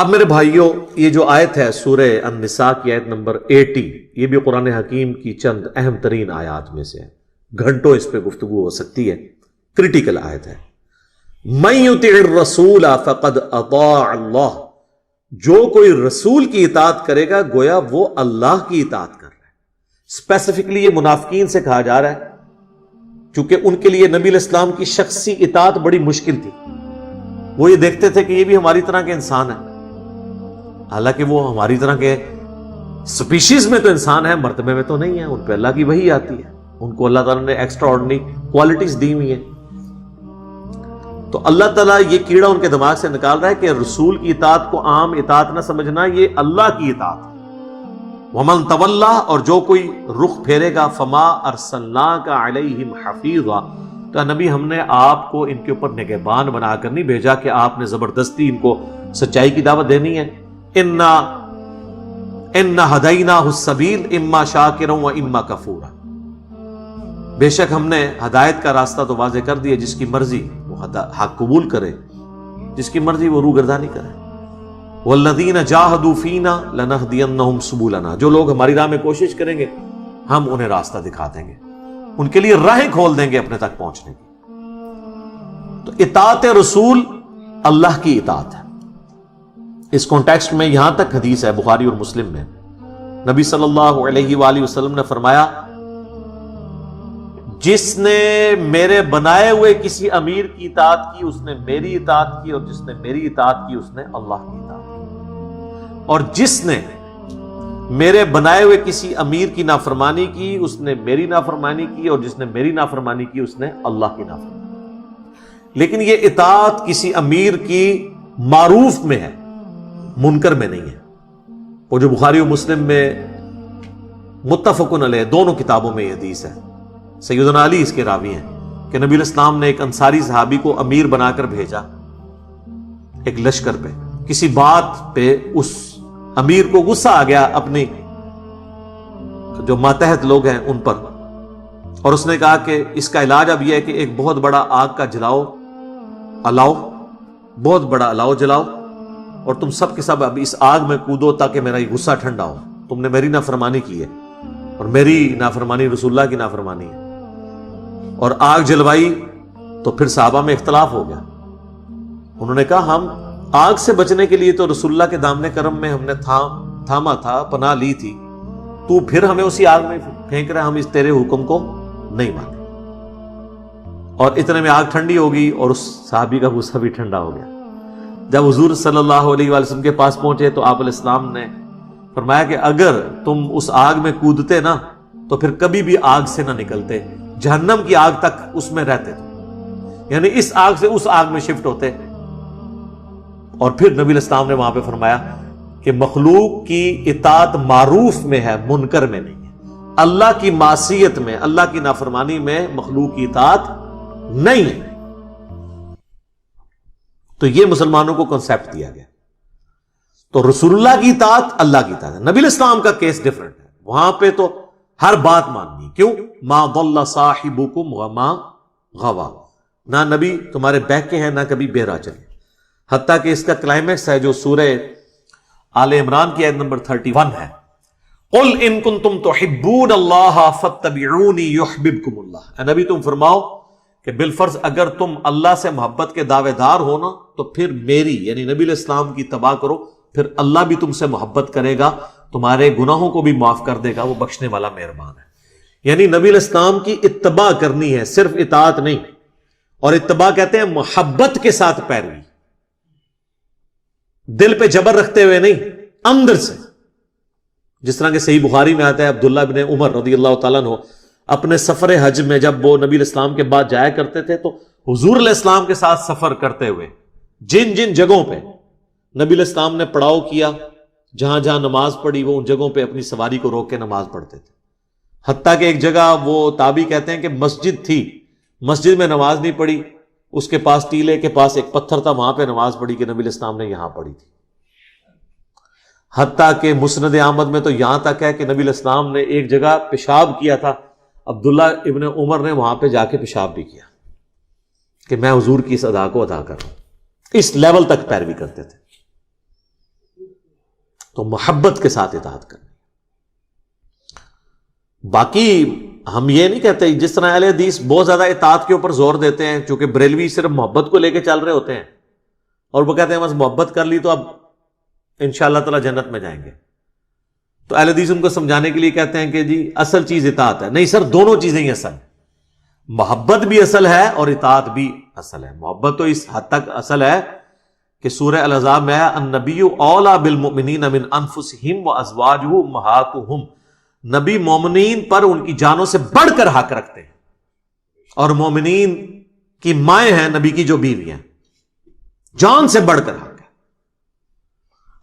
اب میرے بھائیوں، یہ جو آیت ہے سورہ النساء کی آیت نمبر 80، یہ بھی قرآن حکیم کی چند اہم ترین آیات میں سے ہے، گھنٹوں اس پہ گفتگو ہو سکتی ہے، کریٹیکل آیت ہے۔ من یطع الرسول فقد اطاع اللہ، جو کوئی رسول کی اطاعت کرے گا گویا وہ اللہ کی اطاعت کر رہا ہے۔ اسپیسیفکلی یہ منافقین سے کہا جا رہا ہے، چونکہ ان کے لیے نبی علیہ السلام کی شخصی اطاعت بڑی مشکل تھی۔ وہ یہ دیکھتے تھے کہ یہ بھی ہماری طرح کے انسان ہیں، حالانکہ وہ ہماری طرح کے سپیشیز میں تو انسان ہے، مرتبے میں تو نہیں ہے۔ ان پہ اللہ کی وحی آتی ہے، ان کو اللہ تعالیٰ نے ایکسٹرا آرڈنری کوالٹیز دی ہوئی ہیں۔ تو اللہ تعالیٰ یہ کیڑا ان کے دماغ سے نکال رہا ہے کہ رسول کی اطاعت کو عام اطاعت نہ سمجھنا، یہ اللہ کی اطاعت ہے۔ وَمَن تَوَلَّى، اور جو کوئی رخ پھیرے گا، فَمَا أَرْسَلْنَاكَ عَلَيْهِمْ حَفِيظًا، تو نبی ہم نے آپ کو ان کے اوپر نگہبان بنا کر نہیں بھیجا کہ آپ نے زبردستی ان کو سچائی کی دعوت دینی ہے۔ اِنَّا هَدَيْنَاهُ السَّبِيلَ إِمَّا شَاكِرًا وَإِمَّا كَفُورًا، بے شک ہم نے ہدایت کا راستہ تو واضح کر دیا، جس کی مرضی وہ حق قبول کرے، جس کی مرضی وہ روگردانی کرے۔ وَالَّذِينَ جَاهَدُوا فِينَا لَنَهْدِيَنَّهُمْ سُبُلَنَا، جو لوگ ہماری راہ میں کوشش کریں گے ہم انہیں راستہ دکھا دیں گے، ان کے لیے راہیں کھول دیں گے اپنے تک پہنچنے کی۔ تو اطاعت رسول اللہ کی اطاعت ہے۔ اس کانٹیکسٹ میں یہاں تک حدیث ہے بخاری اور مسلم میں، نبی صلی اللہ علیہ وآلہ وسلم نے فرمایا، جس نے میرے بنائے ہوئے کسی امیر کی اطاعت کی اس نے میری اطاعت کی، اور جس نے میری اطاعت کی اس نے اللہ کی اطاعت کی، اور جس نے میرے بنائے ہوئے کسی امیر کی نافرمانی کی اس نے میری نافرمانی کی، اور جس نے میری نافرمانی کی اس نے اللہ کی نافرمانی۔ لیکن یہ اطاعت کسی امیر کی معروف میں ہے، منکر میں نہیں ہے۔ وہ جو بخاری و مسلم میں متفقن علیہ دونوں کتابوں میں یہ حدیث ہے، سیدنا علی اس کے راوی ہیں کہ نبی علیہ السلام نے ایک انصاری صحابی کو امیر بنا کر بھیجا ایک لشکر پہ، کسی بات پہ اس امیر کو غصہ آ گیا اپنی جو ماتحت لوگ ہیں ان پر، اور اس نے کہا کہ اس کا علاج اب یہ ہے کہ ایک بہت بڑا آگ کا الاؤ بہت بڑا الاؤ جلاؤ، اور تم سب کے سب اب اس آگ میں کودو تاکہ میرا یہ غصہ ٹھنڈا ہو۔ تم نے میری نافرمانی کی ہے، اور میری نافرمانی رسول اللہ کی نافرمانی ہے۔ اور آگ جلوائی تو پھر صحابہ میں اختلاف ہو گیا، انہوں نے کہا ہم آگ سے بچنے کے لیے تو رسول اللہ کے دامن کرم میں ہم نے تھاما تھا، پناہ لی تھی، تو پھر ہمیں اسی آگ میں پھینک رہا، ہم اس تیرے حکم کو نہیں مانے۔ اور اتنے میں آگ ٹھنڈی ہو گئی اور اس صحابی کا غصہ بھی ٹھنڈا ہو گیا۔ جب حضور صلی اللہ علیہ وآلہ وسلم کے پاس پہنچے تو آپ علیہ السلام نے فرمایا کہ اگر تم اس آگ میں کودتے نا تو پھر کبھی بھی آگ سے نہ نکلتے، جہنم کی آگ تک اس میں رہتے تھے، یعنی اس آگ سے اس آگ میں شفٹ ہوتے۔ اور پھر نبی علیہ السلام نے وہاں پہ فرمایا کہ مخلوق کی اطاعت معروف میں ہے، منکر میں نہیں ہے۔ اللہ کی معصیت میں، اللہ کی نافرمانی میں مخلوق کی اطاعت نہیں ہے۔ تو یہ مسلمانوں کو کنسیپٹ دیا گیا۔ تو رسول اللہ کی اطاعت اللہ کی اطاعت ہے۔ نبی علیہ السلام کا کیس ڈیفرنٹ ہے، وہاں پہ تو ہر بات ماننی۔ کیوں؟ ما ضل صاحبکم وما غوا، نہ نبی تمہارے بہکے ہیں نہ کبھی بہرا چلے۔ حتیٰ کہ اس کا کلائمیکس ہے جو سورہ آل عمران کی آیت نمبر 31 ہے، قل ان کنتم تحبون اللہ فاتبعونی یحببکم اللہ۔ اے نبی تم فرماؤ کہ بالفرض اگر تم اللہ سے محبت کے دعوے دار ہو نا تو پھر میری یعنی نبی علیہ السلام کی اتباع کرو، پھر اللہ بھی تم سے محبت کرے گا، تمہارے گناہوں کو بھی معاف کر دے گا، وہ بخشنے والا مہربان ہے۔ یعنی نبی علیہ السلام کی اتباع کرنی ہے، صرف اطاعت نہیں۔ اور اتباع کہتے ہیں محبت کے ساتھ پیروی، دل پہ جبر رکھتے ہوئے نہیں، اندر سے۔ جس طرح کہ صحیح بخاری میں آتا ہے عبداللہ بن عمر رضی اللہ تعالیٰ عنہ اپنے سفر حج میں جب وہ نبی علیہ السلام کے بعد جایا کرتے تھے تو حضور علیہ السلام کے ساتھ سفر کرتے ہوئے جن جن جگہوں پہ نبی علیہ السلام نے پڑاؤ کیا، جہاں جہاں نماز پڑھی، وہ ان جگہوں پہ اپنی سواری کو روک کے نماز پڑھتے تھے۔ حتیٰ کہ ایک جگہ وہ تابعی کہتے ہیں کہ مسجد تھی، مسجد میں نماز نہیں پڑھی، اس کے پاس ٹیلے کے پاس ایک پتھر تھا، وہاں پہ نماز پڑھی کہ نبی علیہ السلام نے یہاں پڑھی تھی۔ حتیٰ کہ مسند احمد میں تو یہاں تک ہے کہ نبی علیہ السلام نے ایک جگہ پیشاب کیا تھا، عبداللہ ابن عمر نے وہاں پہ جا کے پیشاب بھی کیا کہ میں حضور کی اس ادا کو ادا کر رہا ہوں۔ اس لیول تک پیروی کرتے تھے۔ تو محبت کے ساتھ اطاعت کرنی. باقی ہم یہ نہیں کہتے جس طرح اہل حدیث بہت زیادہ اطاعت کے اوپر زور دیتے ہیں، چونکہ بریلوی صرف محبت کو لے کے چل رہے ہوتے ہیں اور وہ کہتے ہیں بس محبت کر لی تو اب انشاءاللہ تعالی جنت میں جائیں گے. تو اہل حدیث ان کو سمجھانے کے لیے کہتے ہیں کہ جی اصل چیز اطاعت ہے. نہیں سر، دونوں چیزیں ہی اصل ہیں. محبت بھی اصل ہے اور اطاعت بھی اصل ہے. محبت تو اس حد تک اصل ہے کہ سورہ الاحزاب میں ہے النبی اولیٰ بالمؤمنین من انفسہم وازواجہ امہاتہم. نبی مومنین پر ان کی جانوں سے بڑھ کر حق رکھتے ہیں، اور مومنین کی مائیں ہیں نبی کی جو بیوی ہیں، جان سے بڑھ کر حق ہے.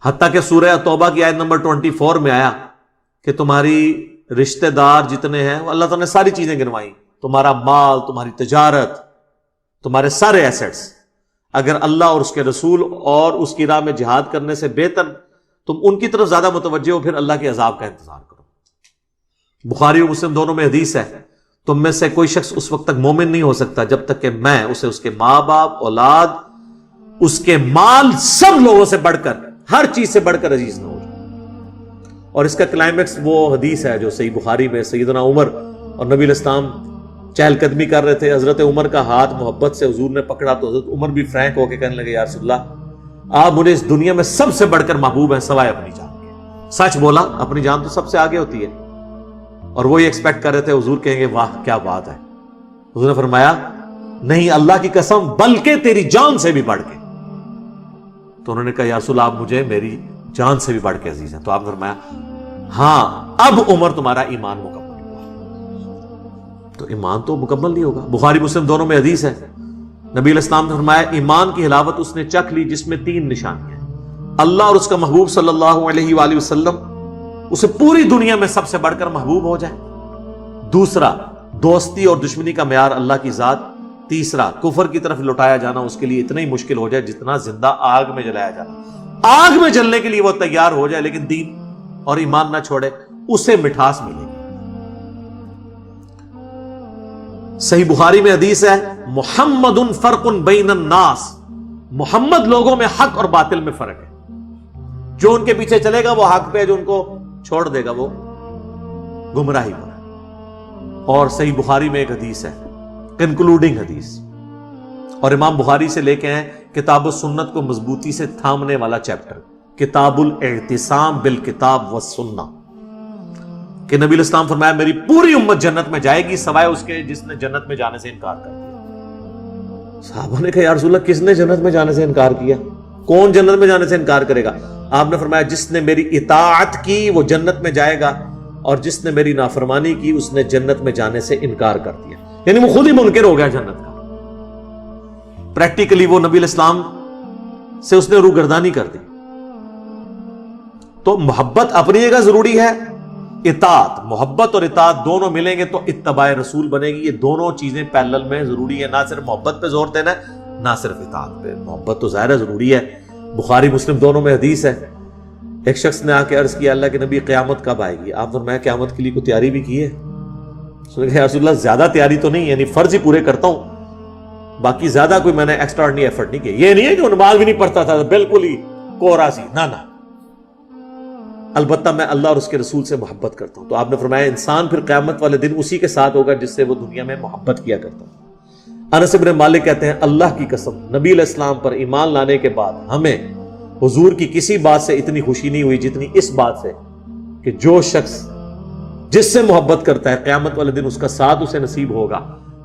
حتیٰ کہ سورہ توبہ کی آیت نمبر 24 میں آیا کہ تمہاری رشتہ دار جتنے ہیں، اللہ تعالیٰ نے ساری چیزیں گنوائیں، تمہارا مال، تمہاری تجارت، تمہارے سارے ایسٹس، اگر اللہ اور اس کے رسول اور اس کی راہ میں جہاد کرنے سے بہتر تم ان کی طرف زیادہ متوجہ ہو، پھر اللہ کے عذاب کا انتظار کرو. بخاری اور مسلم دونوں میں حدیث ہے، تم میں سے کوئی شخص اس وقت تک مومن نہیں ہو سکتا جب تک کہ میں اسے اس کے ماں باپ، اولاد، اس کے مال، سب لوگوں سے بڑھ کر، ہر چیز سے بڑھ کر عزیز نہ ہو جائے. اور اس کا کلائمیکس وہ حدیث ہے جو صحیح بخاری میں سیدنا عمر اور نبی علیہ السلام چہل قدمی کر رہے تھے. حضرت عمر کا ہاتھ محبت سے حضور نے پکڑا تو حضرت عمر بھی فرینک ہو کے کہنے لگے یا رسول اللہ، آپ مجھے اس دنیا میں سب سے بڑھ کر محبوب ہیں سوائے اپنی جان کے. سچ بولا، اپنی جان تو سب سے آگے ہوتی ہے. اور وہ یہ ایکسپیکٹ کر رہے تھے حضور کہیں گے واہ کیا بات ہے. حضور نے فرمایا نہیں، اللہ کی قسم، بلکہ تیری جان سے بھی بڑھ کے. تو انہوں نے کہا یا رسول اللہ، آپ مجھے میری جان سے بھی بڑھ کے عزیز ہیں. تو آپ نے فرمایا ہاں اب عمر تمہارا ایمان مکمل ہوا. تو ایمان تو مکمل نہیں ہوگا. بخاری مسلم دونوں میں حدیث ہے، نبی علیہ السلام نے فرمایا ایمان کی حلاوت اس نے چکھ لی جس میں 3 نشانیاں ہیں. اللہ اور اس کا محبوب صلی اللہ علیہ وآلہ وسلم اسے پوری دنیا میں سب سے بڑھ کر محبوب ہو جائے. دوسرا، دوستی اور دشمنی کا معیار اللہ کی ذات. تیسرا، کفر کی طرف لوٹایا جانا اس کے لیے اتنا ہی مشکل ہو جائے جتنا زندہ آگ میں جلایا جانا. آگ میں جلنے کے لیے وہ تیار ہو جائے لیکن دین اور ایمان نہ چھوڑے، اسے مٹھاس ملے گی. صحیح بخاری میں حدیث ہے محمد فرق بین الناس، محمد لوگوں میں حق اور باطل میں فرق ہے. جو ان کے پیچھے چلے گا وہ حق پہ، جو ان کو چھوڑ دے گا وہ گمراہی پر. اور صحیح بخاری میں ایک حدیث ہے، کنکلوڈنگ حدیث، اور امام بخاری سے لے کے ہیں کتاب و سنت کو مضبوطی سے تھامنے والا چیپٹر، کتاب الاعتصام بالکتاب والسنہ، کہ نبی علیہ السلام فرمایا میری پوری امت جنت میں جائے گی سوائے اس کے جس نے جنت میں جانے سے انکار کر دیا. صحابہ نے کہا یا رسول اللہ کس نے جنت میں جانے سے انکار کیا؟ کون جنت میں جانے سے انکار کرے گا؟ آپ نے فرمایا جس نے میری اطاعت کی وہ جنت میں جائے گا، اور جس نے میری نافرمانی کی اس نے جنت میں جانے سے انکار کر دیا. یعنی وہ خود ہی منکر ہو گیا جنت کا. پریکٹیکلی وہ نبی علیہ السلام سے اس نے روگردانی کر دی. تو محبت اپنی جگہ ضروری ہے، اطاعت، محبت اور اطاعت دونوں ملیں گے تو اتباع رسول بنے گی. یہ دونوں چیزیں پیرلل میں ضروری ہیں، نہ صرف محبت پہ زور دینا ہے نہ صرف اطاعت پہ. محبت تو ظاہر ہے ضروری ہے. بخاری مسلم دونوں میں حدیث ہے، ایک شخص نے آ کے عرض کیا اللہ کے نبی قیامت کب آئے گی؟ آپ فرمایا قیامت کے لیے کوئی تیاری بھی کی ہے؟ یا رسول اللہ زیادہ تیاری تو نہیں، یعنی فرض ہی پورے کرتا ہوں، باقی زیادہ کوئی میں نے ایکسٹراڈنری ایفرٹ نہیں کیا. یہ نہیں ہے کہ وہ نماز بھی نہیں پڑھتا تھا بالکل ہی کوہرا سی، نہ البتہ میں اللہ اور اس کے رسول سے محبت کرتا ہوں. تو آپ نے فرمایا انسان پھر قیامت والے دن اسی کے ساتھ ہوگا جس سے وہ دنیا میں محبت کیا کرتا تھا. انس بن مالک کہتے ہیں اللہ کی قسم نبی علیہ السلام پر ایمان لانے کے بعد ہمیں حضور کی کسی بات سے اتنی خوشی نہیں ہوئی جتنی اس بات سے کہ جو شخص جس سے محبت کرتا ہے قیامت والے دن اس کا ساتھ اسے نصیب ہوگا.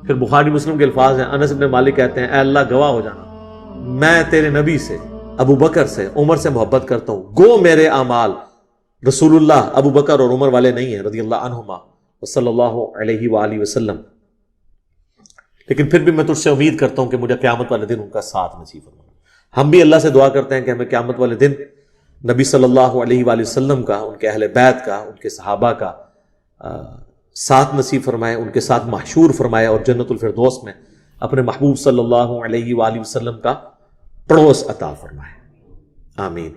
پھر بخاری مسلم کے الفاظ ہیں، انس بن مالک کہتے ہیں اے اللہ گواہ ہو جانا میں تیرے نبی سے، ابو بکر سے، عمر سے محبت کرتا ہوں، گو میرے اعمال رسول اللہ، ابو بکر اور عمر والے نہیں ہیں رضی اللہ عنہما صلی اللہ علیہ وآلہ وسلم، لیکن پھر بھی میں تجھ سے امید کرتا ہوں کہ مجھے قیامت والے دن ان کا ساتھ نصیب فرمانا. ہم بھی اللہ سے دعا کرتے ہیں کہ ہمیں قیامت والے دن نبی صلی اللہ علیہ وآلہ وسلم کا، ان کے اہل بیت کا، ان کے صحابہ کا ساتھ نصیب فرمائے، ان کے ساتھ محشور فرمائے، اور جنت الفردوس میں اپنے محبوب صلی اللہ علیہ وآلہ وسلم کا پڑوس عطا فرمائے. آمین.